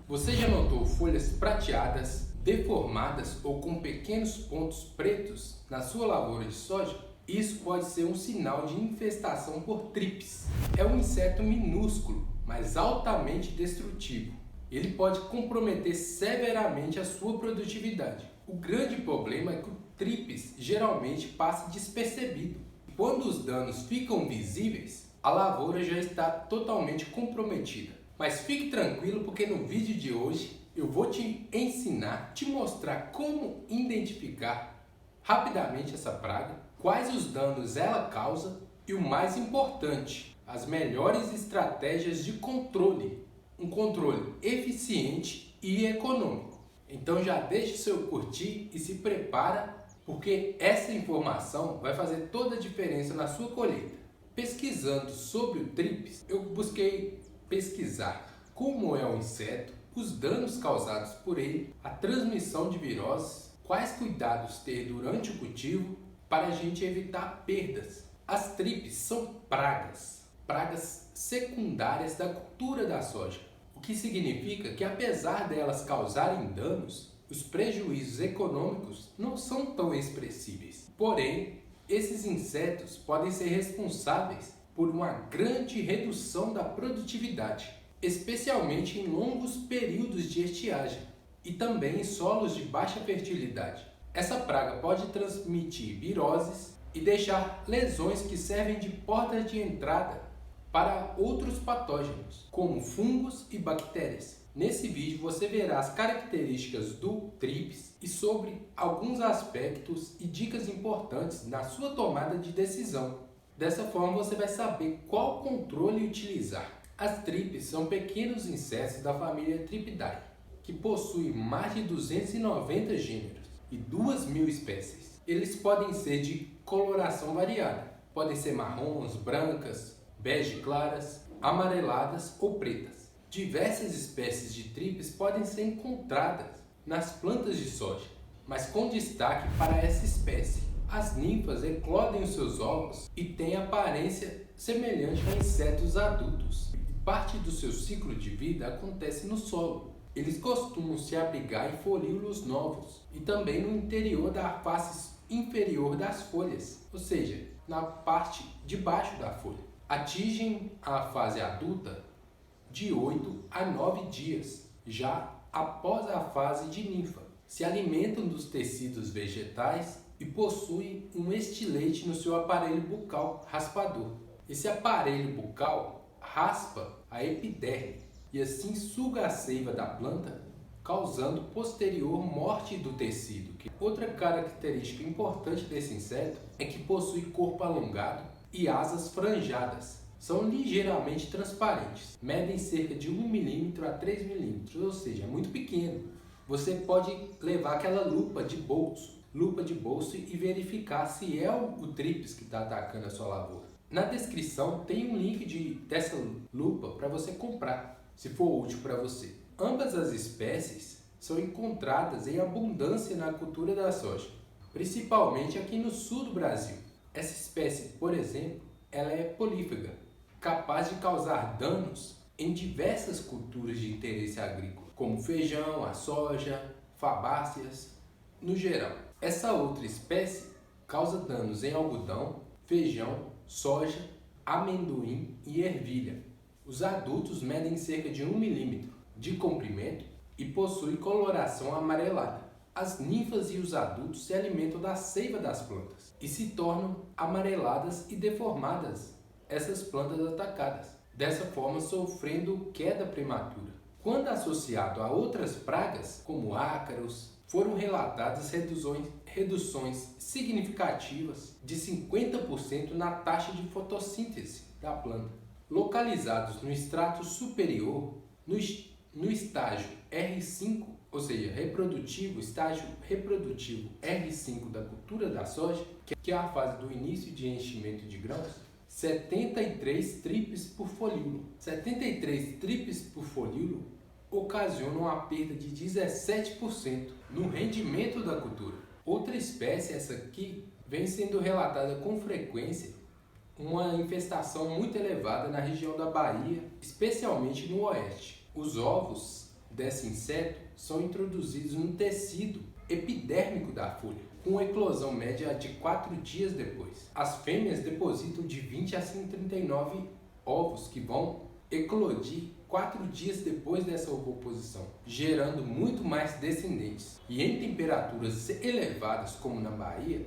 Você já notou folhas prateadas, deformadas ou com pequenos pontos pretos na sua lavoura de soja? Isso pode ser um sinal de infestação por trips. É um inseto minúsculo, mas altamente destrutivo. Ele pode comprometer severamente a sua produtividade. O grande problema é que o trips geralmente passa despercebido. Quando os danos ficam visíveis, a lavoura já está totalmente comprometida. Mas fique tranquilo, porque no vídeo de hoje eu vou te ensinar, te mostrar como identificar rapidamente essa praga, quais os danos ela causa e o mais importante, as melhores estratégias de controle, um controle eficiente e econômico. Então já deixe seu curtir e se prepara, porque essa informação vai fazer toda a diferença na sua colheita. Pesquisando sobre o trips, eu busquei pesquisar como é o inseto, os danos causados por ele, a transmissão de viroses, quais cuidados ter durante o cultivo para a gente evitar perdas. As trips são pragas secundárias da cultura da soja, o que significa que apesar delas causarem danos, os prejuízos econômicos não são tão expressíveis. Porém, esses insetos podem ser responsáveis por uma grande redução da produtividade, especialmente em longos períodos de estiagem e também em solos de baixa fertilidade. Essa praga pode transmitir viroses e deixar lesões que servem de porta de entrada para outros patógenos, como fungos e bactérias. Nesse vídeo você verá as características do trips e sobre alguns aspectos e dicas importantes na sua tomada de decisão. Dessa forma você vai saber qual controle utilizar. As trips são pequenos insetos da família Thripidae, que possuem mais de 290 gêneros e 2.000 espécies. Eles podem ser de coloração variada, podem ser marrons, brancas, bege claras, amareladas ou pretas. Diversas espécies de trips podem ser encontradas nas plantas de soja, mas com destaque para essa espécie. As ninfas eclodem os seus ovos e têm aparência semelhante a insetos adultos. Parte do seu ciclo de vida acontece no solo. Eles costumam se abrigar em folíolos novos e também no interior da face inferior das folhas, ou seja, na parte de baixo da folha. Atingem a fase adulta de 8 a 9 dias, já após a fase de ninfa. Se alimentam dos tecidos vegetais e possuem um estilete no seu aparelho bucal raspador. Esse aparelho bucal raspa a epiderme e assim suga a seiva da planta, causando posterior morte do tecido. Outra característica importante desse inseto é que possui corpo alongado e asas franjadas. São ligeiramente transparentes, medem cerca de 1 mm a 3 mm, ou seja, é muito pequeno. Você pode levar aquela lupa de bolso e verificar se é o trips que está atacando a sua lavoura. Na descrição tem um link dessa lupa para você comprar, se for útil para você. Ambas as espécies são encontradas em abundância na cultura da soja, principalmente aqui no sul do Brasil. Essa espécie, por exemplo, ela é polífaga, capaz de causar danos em diversas culturas de interesse agrícola, como feijão, a soja, fabáceas, no geral. Essa outra espécie causa danos em algodão, feijão, soja, amendoim e ervilha. Os adultos medem cerca de 1 mm de comprimento e possuem coloração amarelada. As ninfas e os adultos se alimentam da seiva das plantas e se tornam amareladas e deformadas essas plantas atacadas, dessa forma sofrendo queda prematura. Quando associado a outras pragas, como ácaros, foram relatadas reduções significativas de 50% na taxa de fotossíntese da planta. Localizados no estrato superior, no estágio R5, ou seja, estágio reprodutivo R5 da cultura da soja, que é a fase do início de enchimento de grãos, 73 trips por folíolo. 73 trips por folíolo ocasionam a perda de 17% no rendimento da cultura. Outra espécie, essa aqui, vem sendo relatada com frequência uma infestação muito elevada na região da Bahia, especialmente no oeste. Os ovos desse inseto são introduzidos no tecido epidérmico da folha, com eclosão média de 4 dias depois. As fêmeas depositam de 20 a 139 ovos que vão eclodir 4 dias depois dessa ovoposição, gerando muito mais descendentes. E em temperaturas elevadas, como na Bahia,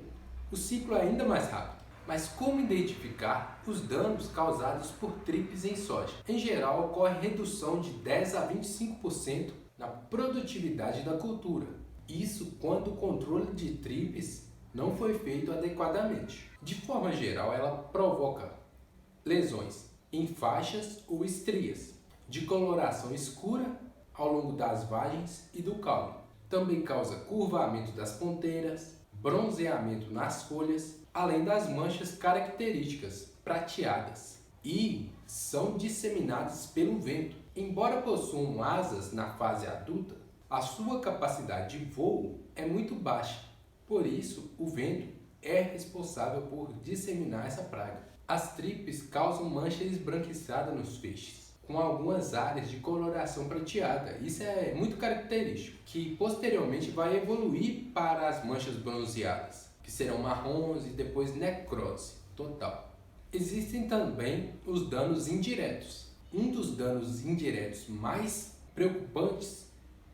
o ciclo é ainda mais rápido. Mas como identificar os danos causados por tripes em soja? Em geral, ocorre redução de 10 a 25% na produtividade da cultura. Isso quando o controle de tripes não foi feito adequadamente. De forma geral, ela provoca lesões em faixas ou estrias, de coloração escura ao longo das vagens e do caule. Também causa curvamento das ponteiras, bronzeamento nas folhas, além das manchas características, prateadas, e são disseminadas pelo vento. Embora possuam asas na fase adulta, a sua capacidade de voo é muito baixa, por isso o vento é responsável por disseminar essa praga. As tripes causam mancha esbranquiçada nos feixes, com algumas áreas de coloração prateada. Isso é muito característico, que posteriormente vai evoluir para as manchas bronzeadas, que serão marrons e depois necrose total. Existem também os danos indiretos. Um dos danos indiretos mais preocupantes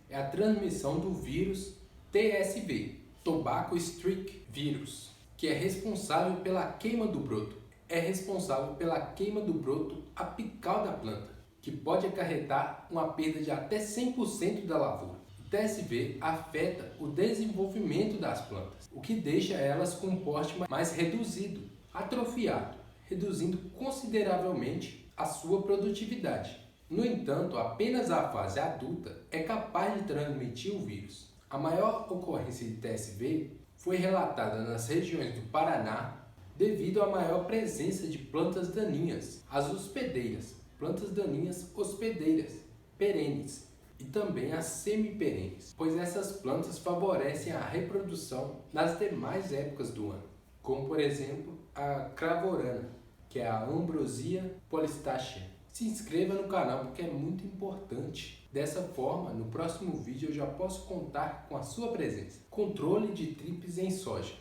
é a transmissão do vírus TSV, Tobacco Streak Virus, que é responsável pela queima do broto. É responsável pela queima do broto apical da planta, que pode acarretar uma perda de até 100% da lavoura. O TSV afeta o desenvolvimento das plantas, o que deixa elas com um porte mais reduzido, atrofiado, reduzindo consideravelmente a sua produtividade. No entanto, apenas a fase adulta é capaz de transmitir o vírus. A maior ocorrência de TSV foi relatada nas regiões do Paraná devido à maior presença de plantas daninhas, as hospedeiras, plantas daninhas hospedeiras, perenes, e também as semiperenes, pois essas plantas favorecem a reprodução nas demais épocas do ano, como por exemplo a cravorana, que é a Ambrosia polystachya. Se inscreva no canal porque é muito importante. Dessa forma, no próximo vídeo eu já posso contar com a sua presença. Controle de tripes em soja.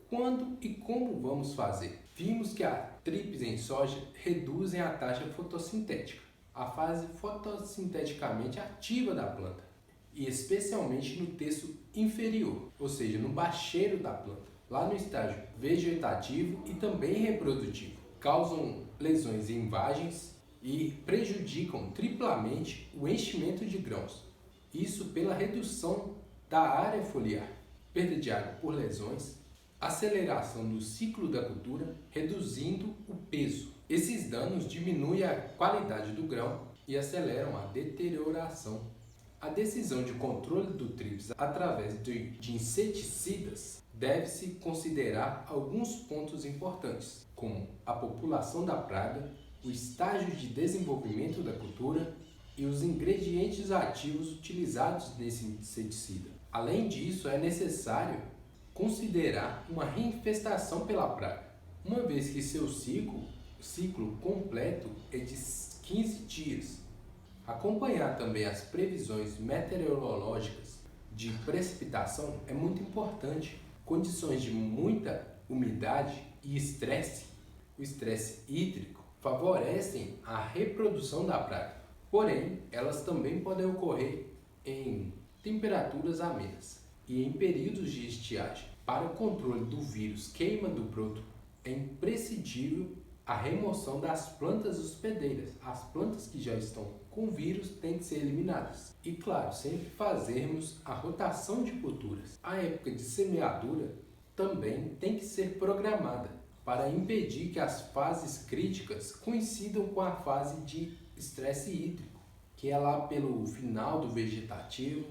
Quando e como vamos fazer? Vimos que as tripes em soja reduzem a taxa fotossintética, a fase fotossinteticamente ativa da planta, e especialmente no terço inferior, ou seja, no bacheiro da planta, lá no estágio vegetativo e também reprodutivo. Causam lesões em vagens e prejudicam triplamente o enchimento de grãos. Isso pela redução da área foliar, perda de água por lesões, aceleração do ciclo da cultura, reduzindo o peso. Esses danos diminuem a qualidade do grão e aceleram a deterioração. A decisão de controle do trips através de inseticidas deve-se considerar alguns pontos importantes, como a população da praga, o estágio de desenvolvimento da cultura e os ingredientes ativos utilizados nesse inseticida. Além disso, é necessário considerar uma reinfestação pela praga, uma vez que seu ciclo completo é de 15 dias. Acompanhar também as previsões meteorológicas de precipitação é muito importante. Condições de muita umidade e estresse, o estresse hídrico, favorecem a reprodução da praga. Porém, elas também podem ocorrer em temperaturas amenas e em períodos de estiagem. Para o controle do vírus queima do broto, é imprescindível a remoção das plantas hospedeiras. As plantas que já estão com vírus têm que ser eliminadas. E claro, sempre fazermos a rotação de culturas. A época de semeadura também tem que ser programada para impedir que as fases críticas coincidam com a fase de estresse hídrico, que é lá pelo final do vegetativo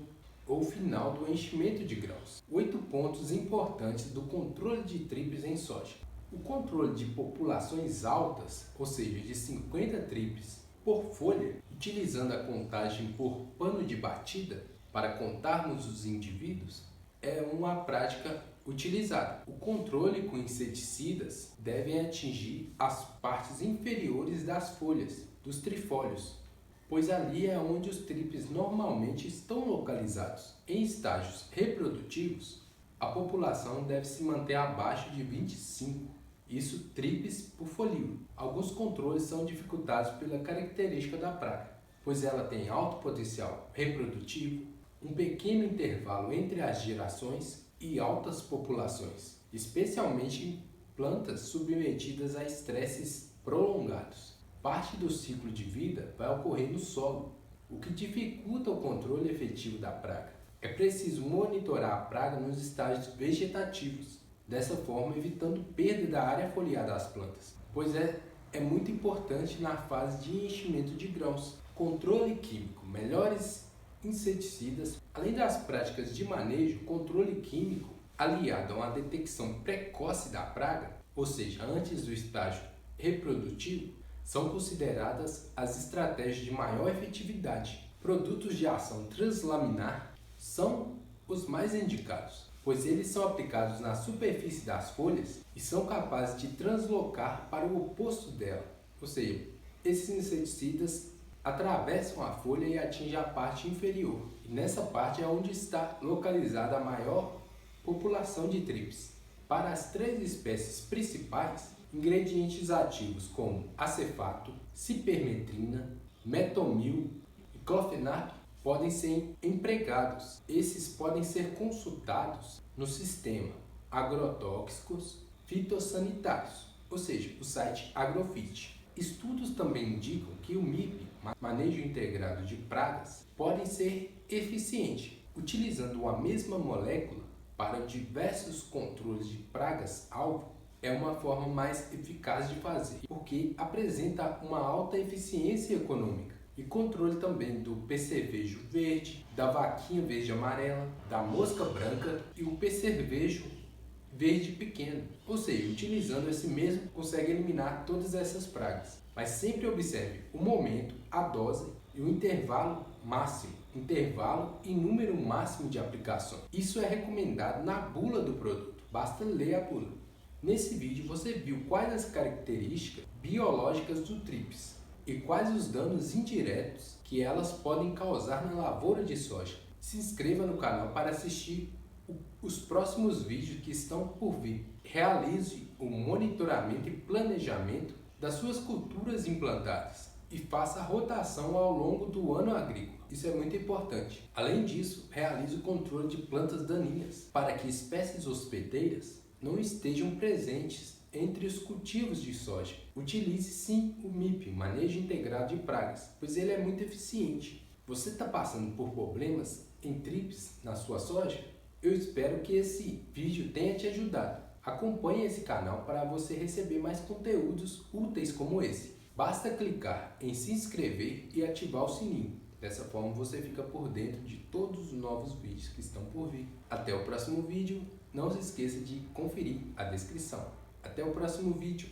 ou final do enchimento de grãos. 8 pontos importantes do controle de tripes em soja. O controle de populações altas, ou seja, de 50 tripes por folha, utilizando a contagem por pano de batida para contarmos os indivíduos, é uma prática utilizada. O controle com inseticidas deve atingir as partes inferiores das folhas, dos trifólios, pois ali é onde os trips normalmente estão localizados. Em estágios reprodutivos, a população deve se manter abaixo de 25, isso trips por folíolo. Alguns controles são dificultados pela característica da praga, pois ela tem alto potencial reprodutivo, um pequeno intervalo entre as gerações e altas populações, especialmente em plantas submetidas a estresses prolongados. Parte do ciclo de vida vai ocorrer no solo, o que dificulta o controle efetivo da praga. É preciso monitorar a praga nos estágios vegetativos, dessa forma evitando perda da área foliar das plantas, pois é muito importante na fase de enchimento de grãos. Controle químico, melhores inseticidas, além das práticas de manejo, controle químico aliado a uma detecção precoce da praga, ou seja, antes do estágio reprodutivo, são consideradas as estratégias de maior efetividade. Produtos de ação translaminar são os mais indicados, pois eles são aplicados na superfície das folhas e são capazes de translocar para o oposto dela, ou seja, esses inseticidas atravessam a folha e atingem a parte inferior, e nessa parte é onde está localizada a maior população de trips. Para as 3 espécies principais, ingredientes ativos como acefato, cipermetrina, metomil e clofenato podem ser empregados. Esses podem ser consultados no sistema agrotóxicos fitossanitários, ou seja, o site Agrofit. Estudos também indicam que o MIP, manejo integrado de pragas, pode ser eficiente, utilizando uma mesma molécula para diversos controles de pragas-alvo. É uma forma mais eficaz de fazer, porque apresenta uma alta eficiência econômica e controle também do percevejo verde, da vaquinha verde amarela, da mosca branca e o percevejo verde pequeno. Ou seja, utilizando esse mesmo consegue eliminar todas essas pragas. Mas sempre observe o momento, a dose e o intervalo máximo, intervalo e número máximo de aplicações. Isso é recomendado na bula do produto, basta ler a bula. Nesse vídeo você viu quais as características biológicas do trips e quais os danos indiretos que elas podem causar na lavoura de soja. Se inscreva no canal para assistir os próximos vídeos que estão por vir. Realize o monitoramento e planejamento das suas culturas implantadas e faça a rotação ao longo do ano agrícola. Isso é muito importante. Além disso, realize o controle de plantas daninhas para que espécies hospedeiras não estejam presentes entre os cultivos de soja. Utilize sim o MIP, Manejo Integrado de Pragas, pois ele é muito eficiente. Você está passando por problemas em trips na sua soja? Eu espero que esse vídeo tenha te ajudado. Acompanhe esse canal para você receber mais conteúdos úteis como esse. Basta clicar em se inscrever e ativar o sininho. Dessa forma você fica por dentro de todos os novos vídeos que estão por vir. Até o próximo vídeo. Não se esqueça de conferir a descrição. Até o próximo vídeo.